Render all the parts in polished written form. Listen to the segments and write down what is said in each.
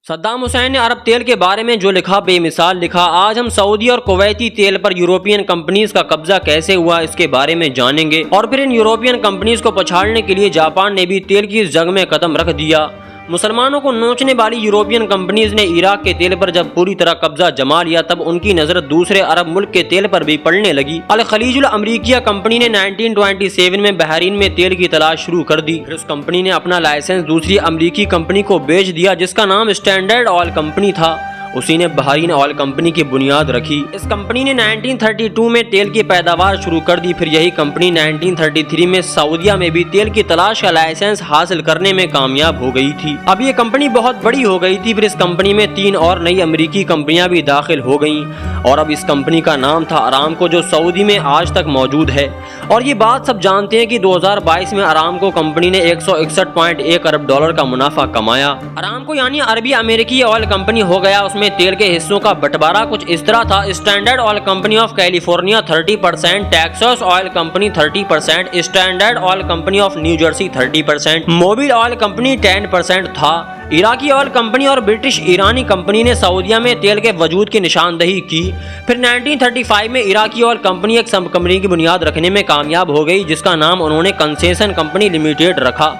Saddam Hussein نے عرب تیل کے بارے میں جو لکھا بے مثال لکھا۔ آج ہم سعودی اور کویتی تیل پر یورپین کمپنیز کا قبضہ کیسے ہوا اس کے بارے میں جانیں گے، اور پھر ان یورپین کمپنیز کو پچھاڑنے کے لیے جاپان نے بھی تیل کی اس جنگ میں قدم رکھ دیا۔ مسلمانوں کو نوچنے والی یورپین کمپنیز نے عراق کے تیل پر جب پوری طرح قبضہ جما لیا تب ان کی نظر دوسرے عرب ملک کے تیل پر بھی پڑنے لگی۔ الخلیج الامریکیہ کمپنی نے 1927 میں بحرین میں تیل کی تلاش شروع کر دی۔ پھر اس کمپنی نے اپنا لائسنس دوسری امریکی کمپنی کو بیچ دیا جس کا نام اسٹینڈرڈ آئل کمپنی تھا۔ اسی نے بحرین آئل کمپنی کی بنیاد رکھی۔ اس کمپنی نے 1932 میں تیل کی پیداوار شروع کر دی۔ پھر یہی کمپنی 1933 میں سعودیہ میں بھی تیل کی تلاش کا لائسنس حاصل کرنے میں کامیاب ہو گئی تھی۔ اب یہ کمپنی بہت بڑی ہو گئی تھی۔ پھر اس کمپنی میں 3 اور نئی امریکی کمپنیاں بھی داخل ہو گئیں، اور اب اس کمپنی کا نام تھا ارامکو، جو سعودی میں آج تک موجود ہے۔ اور یہ بات سب جانتے ہیں کہ 2022 میں ارامکو کمپنی نے $161.1 ارب کا منافع کمایا۔ ارامکو یعنی عربی امریکی آئل کمپنی ہو گیا۔ اس میں تیل کے حصوں کا بٹوارا کچھ اس طرح تھا: Standard Oil Company of California 30%، Texas Oil Company 30%، Standard Oil Company of New Jersey 30%، Mobil Oil Company 10% تھا۔ عراقی آئل کمپنی اور برٹش ایرانی کمپنی نے سعودیہ میں تیل کے وجود کی نشاندہی کی۔ پھر 1935 میں عراقی آئل کمپنی ایک سب کمپنی کی بنیاد رکھنے میں کامیاب ہو گئی جس کا نام انہوں نے کنسیشن کمپنی لمیٹڈ رکھا۔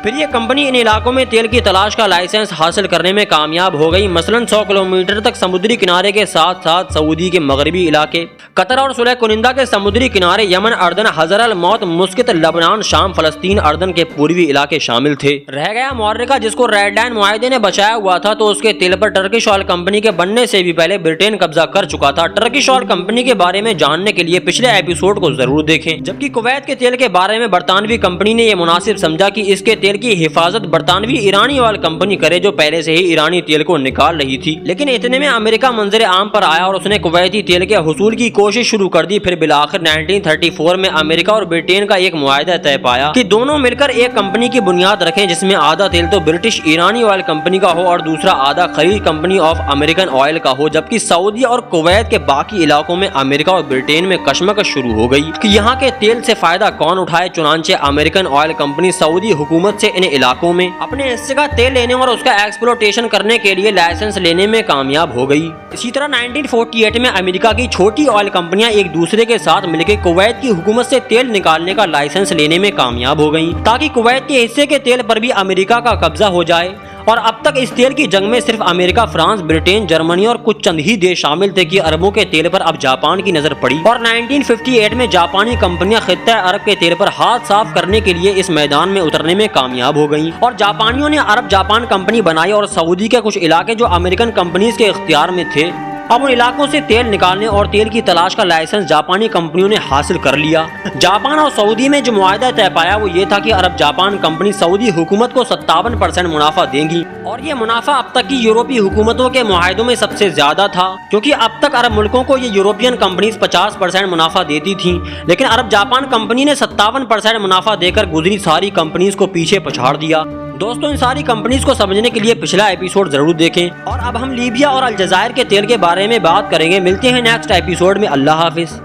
پھر یہ کمپنی ان علاقوں میں تیل کی تلاش کا لائسنس حاصل کرنے میں کامیاب ہو گئی، مثلاً 100 کلومیٹر تک سمندری کنارے کے ساتھ ساتھ سعودی کے مغربی علاقے، قطر اور صلح کنندہ کے سمندری کنارے، یمن، اردن، حضر الموت، مسقط، لبنان، شام، فلسطین، اردن کے پوروی علاقے شامل تھے۔ رہ گیا معرکہ جس کو ریڈ لائن معاہدے نے بچایا ہوا تھا، تو اس کے تیل پر ٹرکش آئل کمپنی کے بننے سے بھی پہلے برٹین قبضہ کر چکا تھا۔ ٹرکش آئل کمپنی کے بارے میں جاننے کے لیے پچھلے ایپیسوڈ کو ضرور دیکھیں۔ جبکہ کویت کے تیل کے بارے میں برطانوی کمپنی نے یہ مناسب سمجھا کہ اس کے تیل کی حفاظت برطانوی ایرانی آئل کمپنی کرے جو پہلے سے ہی ایرانی تیل کو نکال رہی تھی، لیکن اتنے میں امریکہ منظر عام پر آیا اور اس نے کویتی تیل کے حصول کی کوشش شروع کر دی۔ پھر بالآخر 1934 میں امریکہ اور برٹین کا ایک معاہدہ طے پایا کہ دونوں مل کر ایک کمپنی کی بنیاد رکھیں جس میں آدھا تیل تو برٹش ایرانی آئل کمپنی کا ہو اور دوسرا آدھا خلیج کمپنی آف امریکن آئل کا ہو، جبکہ سعودی اور کویت کے باقی علاقوں میں امریکہ اور برٹین میں کشمکش شروع ہو گئی کہ یہاں کے تیل سے فائدہ کون اٹھائے۔ چنانچہ امریکن آئل کمپنی سعودی حکومت سے ان علاقوں میں اپنے حصے کا تیل لینے اور اس کا ایکسپلوٹیشن کرنے کے لیے لائسنس لینے میں کامیاب ہو گئی۔ اسی طرح 1948 میں امریکہ کی چھوٹی آئل کمپنیاں ایک دوسرے کے ساتھ مل کے کویت کی حکومت سے تیل نکالنے کا لائسنس لینے میں کامیاب ہو گئیں تاکہ کویت کے حصے کے تیل پر بھی امریکہ کا قبضہ ہو جائے۔ اور اب تک اس تیل کی جنگ میں صرف امریکہ، فرانس، برٹین، جرمنی اور کچھ چند ہی دیش شامل تھے کہ اربوں کے تیل پر اب جاپان کی نظر پڑی، اور 1958 میں جاپانی کمپنیاں خطہ عرب کے تیل پر ہاتھ صاف کرنے کے لیے اس میدان میں اترنے میں کامیاب ہو گئیں، اور جاپانیوں نے عرب جاپان کمپنی بنائی، اور سعودی کے کچھ علاقے جو امریکن کمپنیز کے اختیار میں تھے اب ان علاقوں سے تیل نکالنے اور تیل کی تلاش کا لائسنس جاپانی کمپنیوں نے حاصل کر لیا۔ جاپان اور سعودی میں جو معاہدہ طے پایا وہ یہ تھا کہ عرب جاپان کمپنی سعودی حکومت کو 57% منافع دیں گی، اور یہ منافع اب تک کی یورپی حکومتوں کے معاہدوں میں سب سے زیادہ تھا، کیونکہ اب تک عرب ملکوں کو یہ یورپین کمپنیز 50% منافع دیتی تھیں، لیکن عرب جاپان کمپنی نے 57% منافع دے کر گزری ساری کمپنیز کو پیچھے پچھاڑ دیا۔ دوستوں، ان ساری کمپنیز کو سمجھنے کے لیے پچھلا ایپیسوڈ ضرور دیکھیں، اور اب ہم لیبیا اور الجزائر کے تیل کے بارے میں بات کریں گے۔ ملتے ہیں نیکسٹ ایپیسوڈ میں۔ اللہ حافظ۔